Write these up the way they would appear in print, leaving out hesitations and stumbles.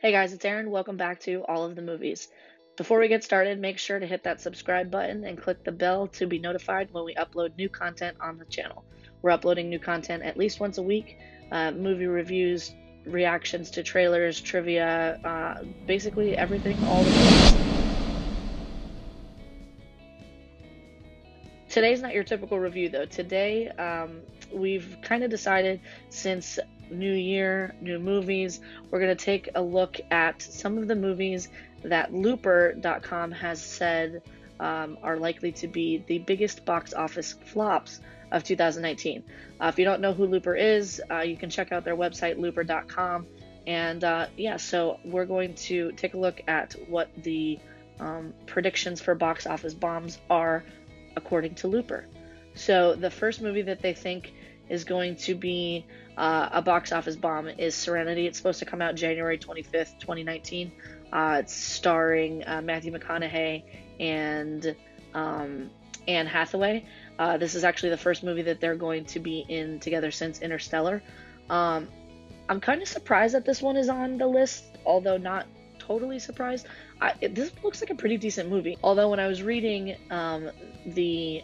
Hey guys, it's Erinn. Welcome back to All of the Movies. Before we get started, make sure to hit that subscribe button and click the bell to be notified when we upload new content on the channel. We're uploading new content at least once a week, movie reviews, reactions to trailers, trivia, basically everything, all the movies. Today's not your typical review though. Today, we've kind of decided, since new year, new movies, we're going to take a look at some of the movies that Looper.com has said are likely to be the biggest box office flops of 2019. If you don't know who Looper is, you can check out their website, Looper.com. And yeah, so we're going to take a look at what the predictions for box office bombs are according to Looper. So the first movie that they think is going to be a box office bomb is Serenity. It's supposed to come out January 25th, 2019. It's starring Matthew McConaughey and Anne Hathaway. This is actually the first movie that they're going to be in together since Interstellar. I'm kind of surprised that this one is on the list, although not totally surprised. This looks like a pretty decent movie. Although when I was reading the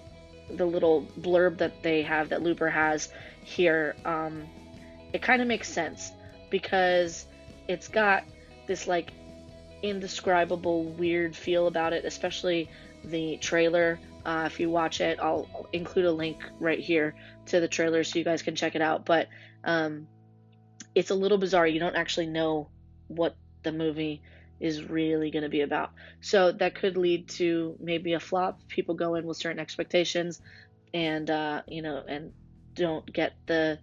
little blurb that they have, that Looper has here, it kind of makes sense because it's got this like indescribable weird feel about it, especially the trailer. If you watch it, I'll include a link right here to the trailer so you guys can check it out. But it's a little bizarre. You don't actually know what the movie is really going to be about. So that could lead to maybe a flop. People go in with certain expectations and and don't get the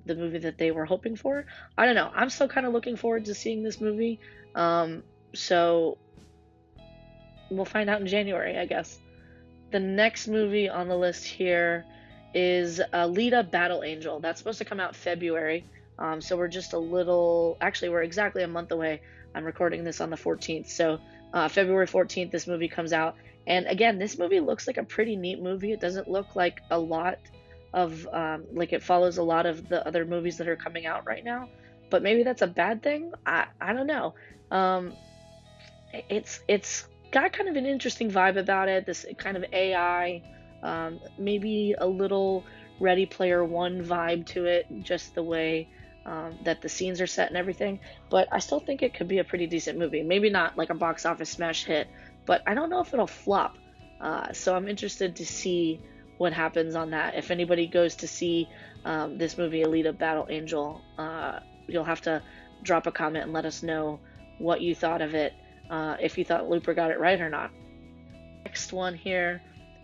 movie that they were hoping for. I don't know. I'm still kind of looking forward to seeing this movie. So we'll find out in January, I guess. The next movie on the list here is Alita Battle Angel. That's supposed to come out February. So we're just a little, actually, we're exactly a month away. I'm recording this on the 14th. So February 14th, this movie comes out. And again, this movie looks like a pretty neat movie. It doesn't look like a lot of, like it follows a lot of the other movies that are coming out right now. But maybe that's a bad thing. I don't know. It's got kind of an interesting vibe about it. This kind of AI, maybe a little Ready Player One vibe to it, just the way that the scenes are set and everything. But I still think it could be a pretty decent movie. Maybe not like a box office smash hit, but I don't know if it'll flop. So I'm interested to see what happens on that. If anybody goes to see this movie, Alita Battle Angel, you'll have to drop a comment and let us know what you thought of it, if you thought Looper got it right or not. Next one here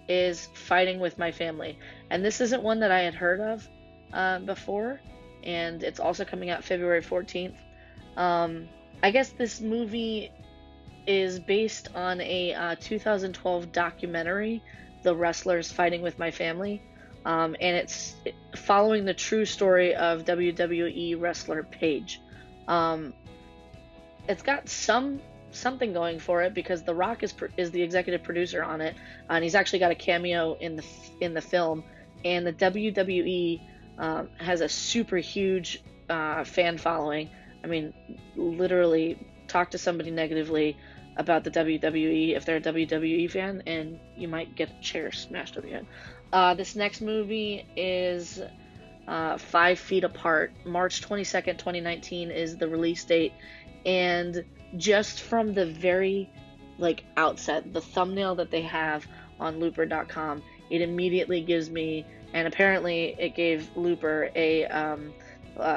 is Fighting with My Family. And this isn't one that I had heard of before, and it's also coming out February 14th. I guess this movie is based on a 2012 documentary, The Wrestlers Fighting with My Family, and it's following the true story of WWE wrestler Paige. It's got something going for it because The Rock is the executive producer on it, and he's actually got a cameo in the film. And the WWE has a super huge fan following. I mean, literally, talk to somebody negatively about the WWE if they're a WWE fan, and you might get a chair smashed over your head. This next movie is 5 Feet Apart. March 22nd, 2019 is the release date, and just from the very outset, the thumbnail that they have on Looper.com, it immediately gives me, and apparently it gave Looper a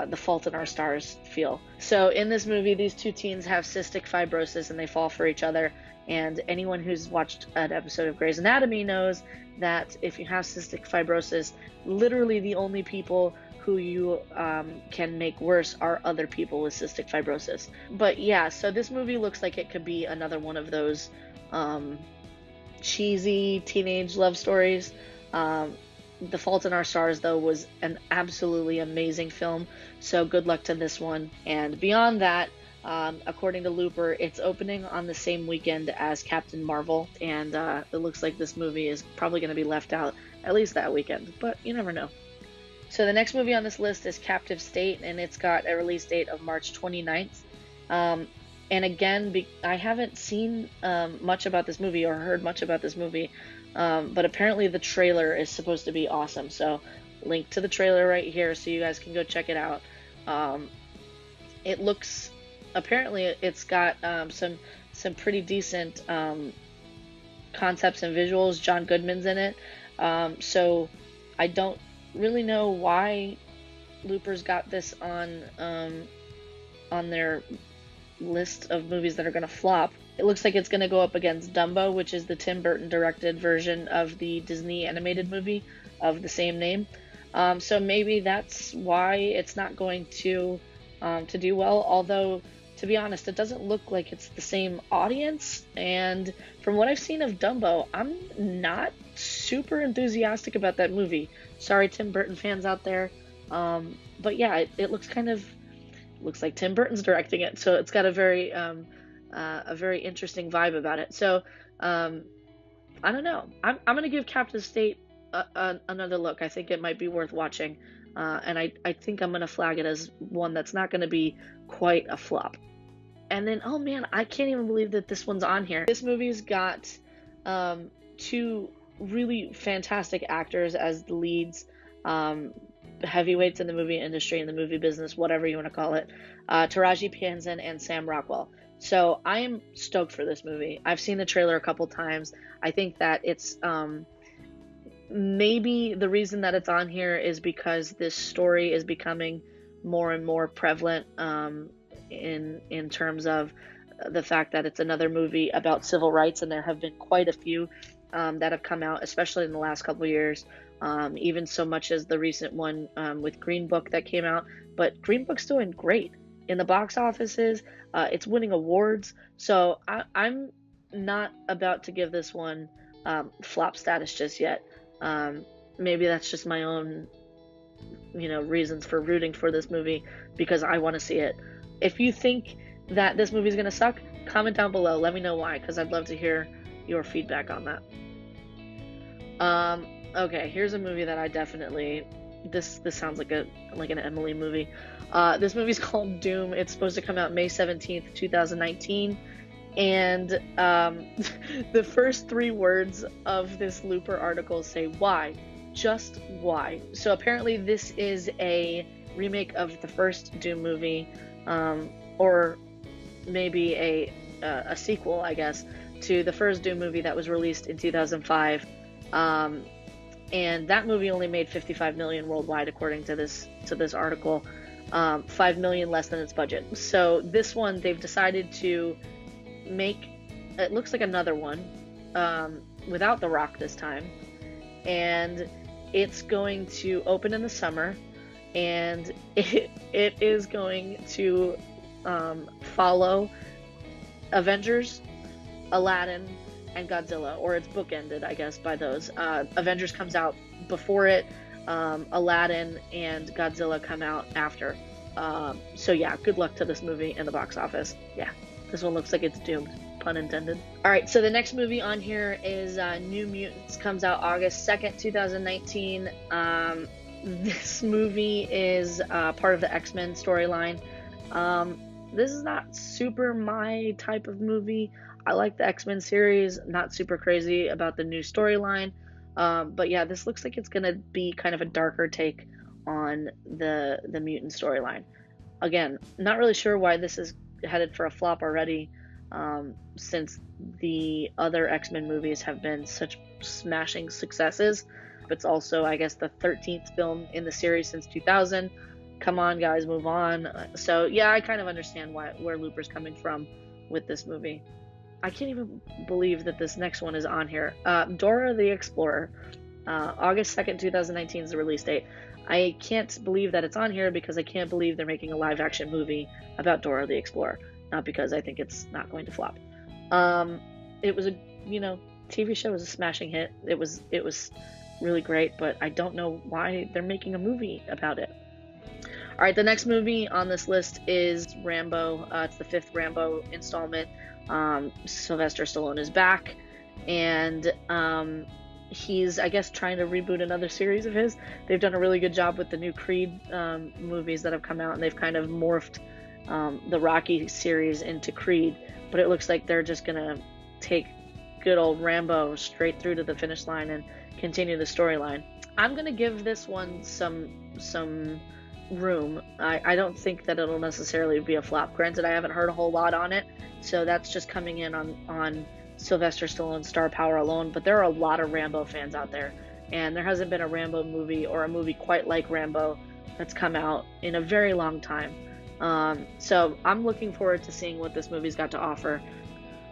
The Fault in Our Stars feel. So in this movie, these two teens have cystic fibrosis and they fall for each other. And anyone who's watched an episode of Grey's Anatomy knows that if you have cystic fibrosis, literally the only people who you can make worse are other people with cystic fibrosis. But yeah, so this movie looks like it could be another one of those cheesy teenage love stories. The Fault in Our Stars, though, was an absolutely amazing film, so good luck to this one. And beyond that, according to Looper, it's opening on the same weekend as Captain Marvel, and it looks like this movie is probably going to be left out at least that weekend, but you never know. So the next movie on this list is Captive State, and it's got a release date of March 29th. Um, and again, I haven't seen much about this movie or heard much about this movie, but apparently the trailer is supposed to be awesome. So, link to the trailer right here so you guys can go check it out. Um, it looks, apparently it's got some pretty decent concepts and visuals. John Goodman's in it. So I don't really know why Looper's got this on their list of movies that are going to flop. It looks like it's going to go up against Dumbo, which is the Tim Burton directed version of the Disney animated movie of the same name. So maybe that's why it's not going to do well. Although, to be honest, it doesn't look like it's the same audience. And from what I've seen of Dumbo, I'm not super enthusiastic about that movie. Sorry, Tim Burton fans out there. But yeah, it looks like Tim Burton's directing it, so it's got a very interesting vibe about it. So I don't know. I'm gonna give Captive State another look. I think it might be worth watching, and I think I'm gonna flag it as one that's not gonna be quite a flop. And then, oh man, I can't even believe that this one's on here. This movie's got two really fantastic actors as the leads. Heavyweights in the movie industry, in the movie business, whatever you want to call it, Taraji P. Henson and Sam Rockwell. So I am stoked for this movie. I've seen the trailer a couple times. I think that it's maybe the reason that it's on here is because this story is becoming more and more prevalent in terms of the fact that it's another movie about civil rights, and there have been quite a few that have come out, especially in the last couple of years. Even so much as the recent one with Green Book that came out. But Green Book's doing great in the box offices. It's winning awards. So I'm not about to give this one flop status just yet. Maybe that's just my own, reasons for rooting for this movie because I want to see it. If you think that this movie's going to suck, comment down below. Let me know why, because I'd love to hear your feedback on that. Okay, here's a movie that I definitely, this sounds like an Emily movie. This movie's called Doom. It's supposed to come out May 17th, 2019. And the first three words of this Looper article say why, just why. So apparently this is a remake of the first Doom movie, or maybe a sequel, I guess, to the first Doom movie that was released in 2005. And that movie only made $55 million worldwide, according to this article, $5 million less than its budget. So this one, they've decided to make, it looks like another one, without The Rock this time, and it's going to open in the summer, and it is going to follow Avengers, Aladdin, and Godzilla, or it's bookended, I guess, by those. Avengers comes out before it, Aladdin and Godzilla come out after. So yeah, good luck to this movie in the box office. Yeah, this one looks like it's doomed, pun intended. Alright, so the next movie on here is New Mutants, comes out August 2nd, 2019. This movie is part of the X-Men storyline. This is not super my type of movie. I like the X-Men series, not super crazy about the new storyline. But yeah, this looks like it's going to be kind of a darker take on the mutant storyline. Again, not really sure why this is headed for a flop already, since the other X-Men movies have been such smashing successes. It's also, I guess, the 13th film in the series since 2000. Come on, guys, move on. So yeah, I kind of understand where Looper's coming from with this movie. I can't even believe that this next one is on here. Dora the Explorer, August 2nd, 2019 is the release date. I can't believe that it's on here because I can't believe they're making a live-action movie about Dora the Explorer. Not because I think it's not going to flop. It was a, TV show was a smashing hit. It was really great, but I don't know why they're making a movie about it. All right, the next movie on this list is Rambo. It's the 5th Rambo installment. Sylvester Stallone is back, and he's, I guess, trying to reboot another series of his. They've done a really good job with the new Creed movies that have come out, and they've kind of morphed the Rocky series into Creed, but it looks like they're just gonna take good old Rambo straight through to the finish line and continue the storyline. I'm gonna give this one some room. I don't think that it'll necessarily be a flop. Granted, I haven't heard a whole lot on it, so that's just coming in on Sylvester Stallone's star power alone. But there are a lot of Rambo fans out there, and there hasn't been a Rambo movie or a movie quite like Rambo that's come out in a very long time. So I'm looking forward to seeing what this movie's got to offer.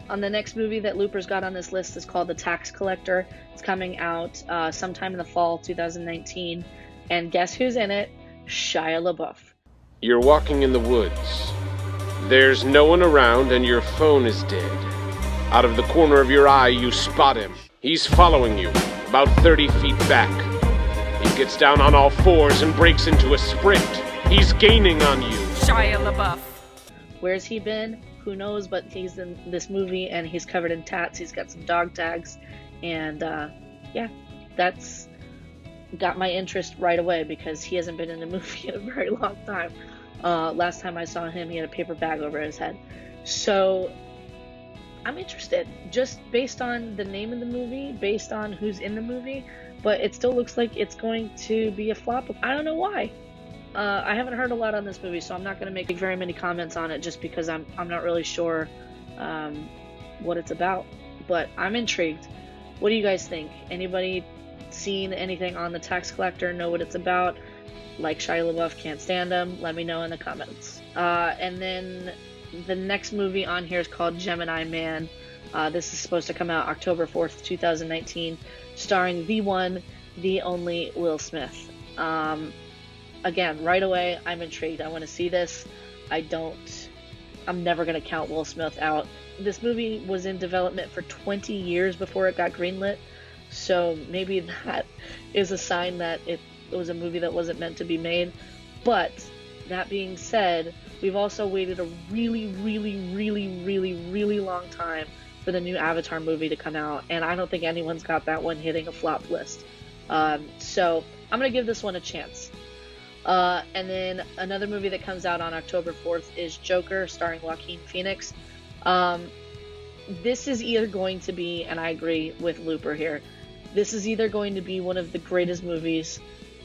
On the next movie that Looper's got on this list is called The Tax Collector. It's coming out sometime in the fall 2019, and guess who's in it? Shia LaBeouf. You're walking in the woods. There's no one around and your phone is dead. Out of the corner of your eye, you spot him. He's following you, about 30 feet back. He gets down on all fours and breaks into a sprint. He's gaining on you. Shia LaBeouf. Where's he been? Who knows, but he's in this movie and he's covered in tats. He's got some dog tags, and yeah, that's got my interest right away because he hasn't been in a movie in a very long time. Last time I saw him, he had a paper bag over his head. So I'm interested, just based on the name of the movie, based on who's in the movie, but it still looks like it's going to be a flop. I don't know why. I haven't heard a lot on this movie, so I'm not going to make very many comments on it just because I'm not really sure what it's about. But I'm intrigued. What do you guys think? Anybody seen anything on The Tax Collector? Know what it's about? Like Shia LaBeouf, can't stand him? Let me know in the comments. And then the next movie on here is called Gemini Man. This is supposed to come out October 4th, 2019, starring the one, the only Will Smith. Again, right away, I'm intrigued. I want to see this. I'm never going to count Will Smith out. This movie was in development for 20 years before it got greenlit, so maybe that is a sign that it was a movie that wasn't meant to be made. But that being said, we've also waited a really, really, really, really, really long time for the new Avatar movie to come out, and I don't think anyone's got that one hitting a flop list. So I'm going to give this one a chance. And then another movie that comes out on October 4th is Joker, starring Joaquin Phoenix. This is either going to be, and I agree with Looper here, this is either going to be one of the greatest movies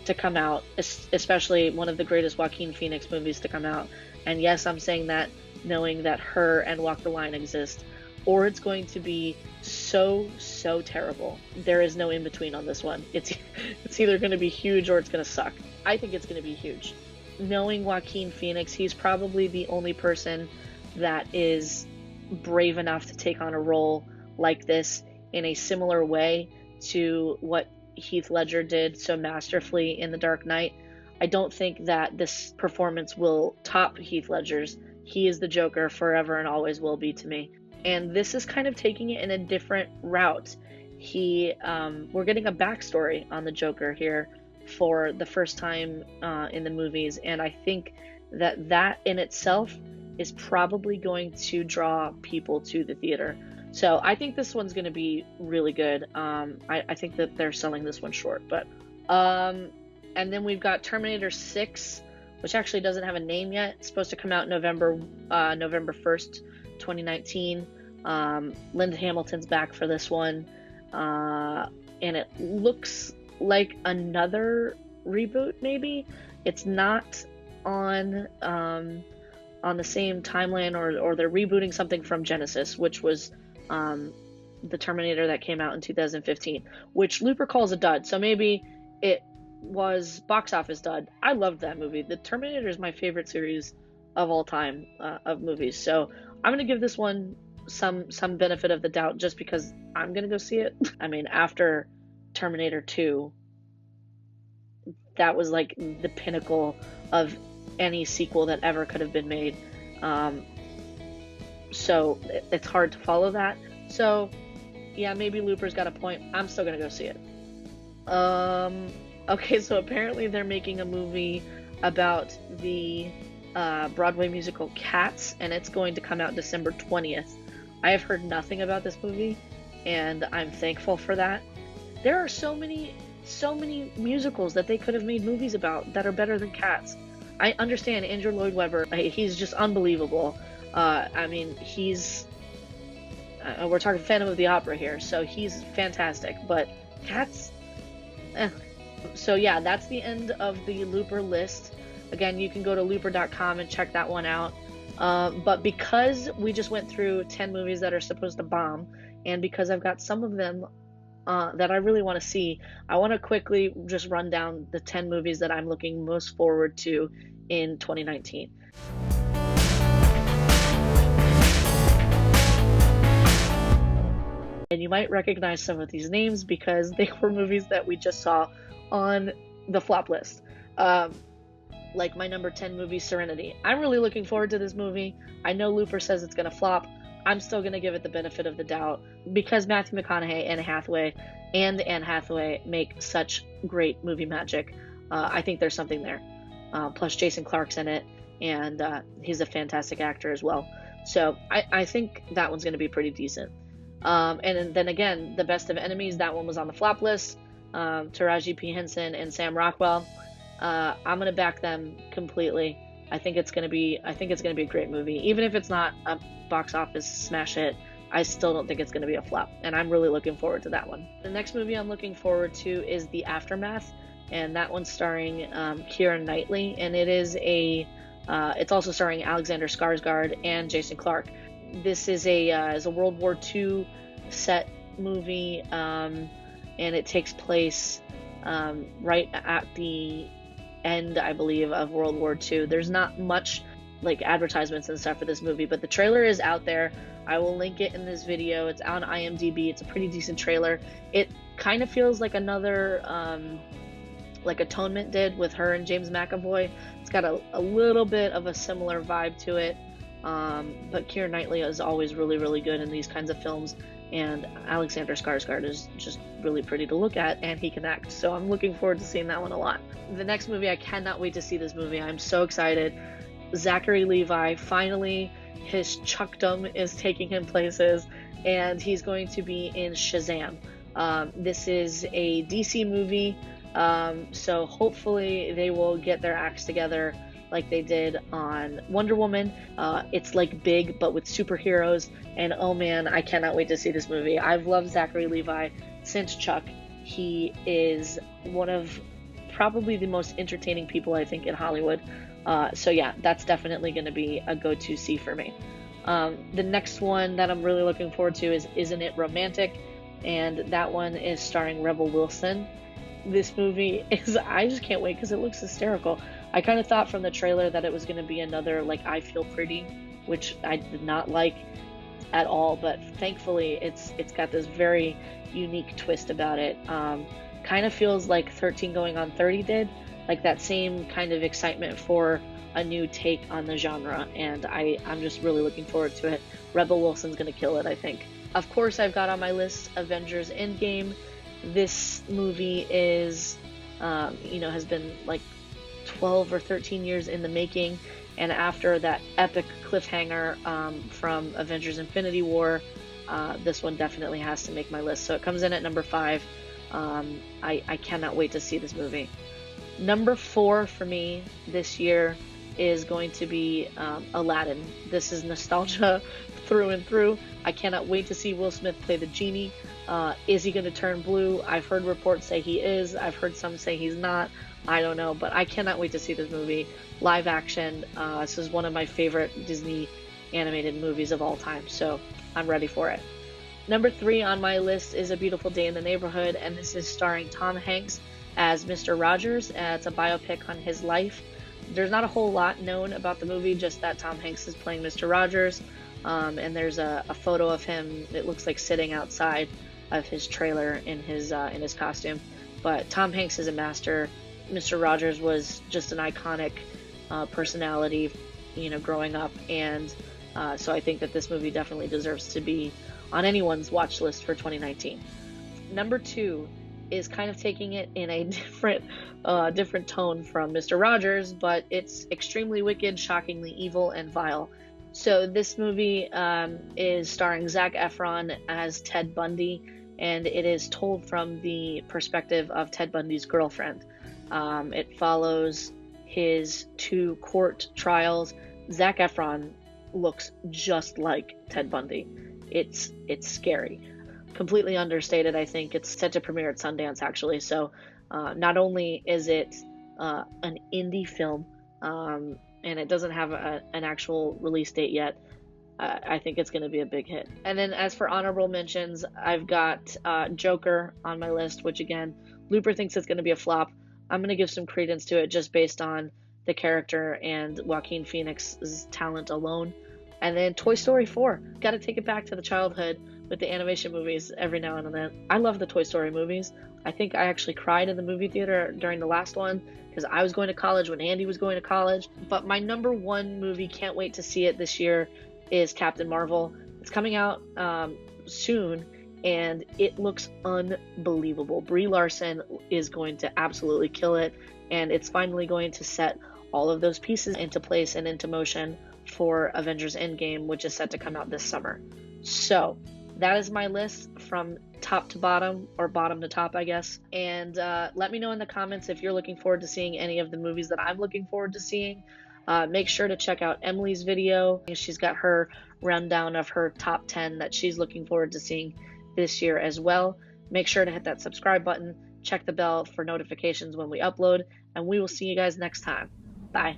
to come out, especially one of the greatest Joaquin Phoenix movies to come out. And yes, I'm saying that knowing that Her and Walk the Line exist, or it's going to be so terrible. There is no in between on this one. It's either going to be huge or it's going to suck. I think it's going to be huge. Knowing Joaquin Phoenix, he's probably the only person that is brave enough to take on a role like this in a similar way to what Heath Ledger did so masterfully in The Dark Knight. I don't think that this performance will top Heath Ledger's. He is the Joker forever and always will be to me. And this is kind of taking it in a different route. We're getting a backstory on the Joker here for the first time in the movies, and I think that in itself is probably going to draw people to the theater. So I think this one's going to be really good. I think that they're selling this one short, but and then we've got Terminator VI, which actually doesn't have a name yet. It's supposed to come out November 1st, 2019. Linda Hamilton's back for this one, and it looks like another reboot. Maybe it's not on the same timeline, or they're rebooting something from Genesis, which was the Terminator that came out in 2015, which Looper calls a dud. So maybe it was box office dud. I loved that movie. The Terminator is my favorite series of all time of movies. So I'm gonna give this one some benefit of the doubt just because I'm gonna go see it. I mean, after Terminator 2, that was like the pinnacle of any sequel that ever could have been made. So it's hard to follow that. So yeah, maybe Looper's got a point. I'm still gonna go see it. Okay, so apparently they're making a movie about the Broadway musical Cats, and it's going to come out December 20th. I have heard nothing about this movie, and I'm thankful for that. There are so many musicals that they could have made movies about that are better than Cats. I understand Andrew Lloyd Webber. He's just unbelievable. I mean, we're talking Phantom of the Opera here, so he's fantastic. But Cats, eh. So yeah, that's the end of the Looper list. Again, you can go to looper.com and check that one out. But because we just went through 10 movies that are supposed to bomb, and because I've got some of them that I really want to see, I want to quickly just run down the 10 movies that I'm looking most forward to in 2019. And you might recognize some of these names because they were movies that we just saw on the flop list. Like my number 10 movie, Serenity. I'm really looking forward to this movie. I know Looper says it's going to flop. I'm still going to give it the benefit of the doubt because Matthew McConaughey and Anne Hathaway make such great movie magic. I think there's something there. Plus Jason Clarke's in it, and he's a fantastic actor as well. So I think that one's going to be pretty decent. And then again, The Best of Enemies, that one was on the flop list. Taraji P. Henson and Sam Rockwell. I'm gonna back them completely. I think it's gonna be a great movie. Even if it's not a box office smash hit, I still don't think it's gonna be a flop, and I'm really looking forward to that one. The next movie I'm looking forward to is The Aftermath, and that one's starring Keira Knightley, and it's also starring Alexander Skarsgård and Jason Clarke. This is a World War II set movie, and it takes place right at the end, I believe, of World War II. There's not much like advertisements and stuff for this movie, but the trailer is out there. I will link it in this video. It's on IMDb. It's a pretty decent trailer. It kind of feels like another like Atonement did with her and James McAvoy. It's got a little bit of a similar vibe to it, but Keira Knightley is always really, really good in these kinds of films, and Alexander Skarsgård is just really pretty to look at, and he can act, so I'm looking forward to seeing that one a lot. The next movie, I cannot wait to see this movie. I'm so excited. Zachary Levi, finally, his Chuckdom is taking him places, and he's going to be in Shazam. This is a DC movie, so hopefully they will get their acts together like they did on Wonder Woman. It's like big, but with superheroes, and oh man, I cannot wait to see this movie. I've loved Zachary Levi since Chuck. He is one of probably the most entertaining people, I think, in Hollywood. So yeah, that's definitely going to be a go-to see for me. The next one that I'm really looking forward to is Isn't It Romantic? And that one is starring Rebel Wilson. This movie I just can't wait because it looks hysterical. I kind of thought from the trailer that it was going to be another like I Feel Pretty, which I did not like at all, but thankfully it's got this very unique twist about it. Kind of feels like 13 Going on 30 did, like that same kind of excitement for a new take on the genre, and I'm just really looking forward to it. Rebel Wilson's going to kill it, I think. Of course, I've got on my list Avengers Endgame. This movie is, has been like 12 or 13 years in the making, and after that epic cliffhanger from Avengers Infinity War, this one definitely has to make my list. So it comes in at number 5. I cannot wait to see this movie. Number 4 for me this year is going to be Aladdin. This is nostalgia through and through. I cannot wait to see Will Smith play the genie. Is he going to turn blue? I've heard reports say he is. I've heard some say he's not. I don't know, but I cannot wait to see this movie. Live action. This is one of my favorite Disney animated movies of all time, so I'm ready for it. Number 3 on my list is A Beautiful Day in the Neighborhood, and this is starring Tom Hanks as Mr. Rogers. It's a biopic on his life. There's not a whole lot known about the movie, just that Tom Hanks is playing Mr. Rogers, and there's a photo of him, it looks like sitting outside of his trailer in his costume. But Tom Hanks is a master. Mr. Rogers was just an iconic personality, growing up, and so I think that this movie definitely deserves to be on anyone's watch list for 2019. Number 2 is kind of taking it in a different tone from Mr. Rogers, but it's extremely wicked, shockingly evil, and vile. So this movie is starring Zac Efron as Ted Bundy, and it is told from the perspective of Ted Bundy's girlfriend. It follows his 2 court trials. Zac Efron looks just like Ted Bundy. It's scary. Completely understated, I think. It's set to premiere at Sundance, actually. So not only is it an indie film, and it doesn't have an actual release date yet, I think it's going to be a big hit. And then as for honorable mentions, I've got Joker on my list, which again, Looper thinks it's going to be a flop. I'm going to give some credence to it just based on the character and Joaquin Phoenix's talent alone. And then Toy Story 4. Got to take it back to the childhood with the animation movies every now and then. I love the Toy Story movies. I think I actually cried in the movie theater during the last one because I was going to college when Andy was going to college. But my number 1 movie, can't wait to see it this year, is Captain Marvel. It's coming out soon, and it looks unbelievable. Brie Larson is going to absolutely kill it, and it's finally going to set all of those pieces into place and into motion for Avengers Endgame, which is set to come out this summer. So that is my list from top to bottom, or bottom to top, I guess. And let me know in the comments if you're looking forward to seeing any of the movies that I'm looking forward to seeing. Make sure to check out Emily's video. She's got her rundown of her top 10 that she's looking forward to seeing this year as well. Make sure to hit that subscribe button, check the bell for notifications when we upload, and we will see you guys next time. Bye.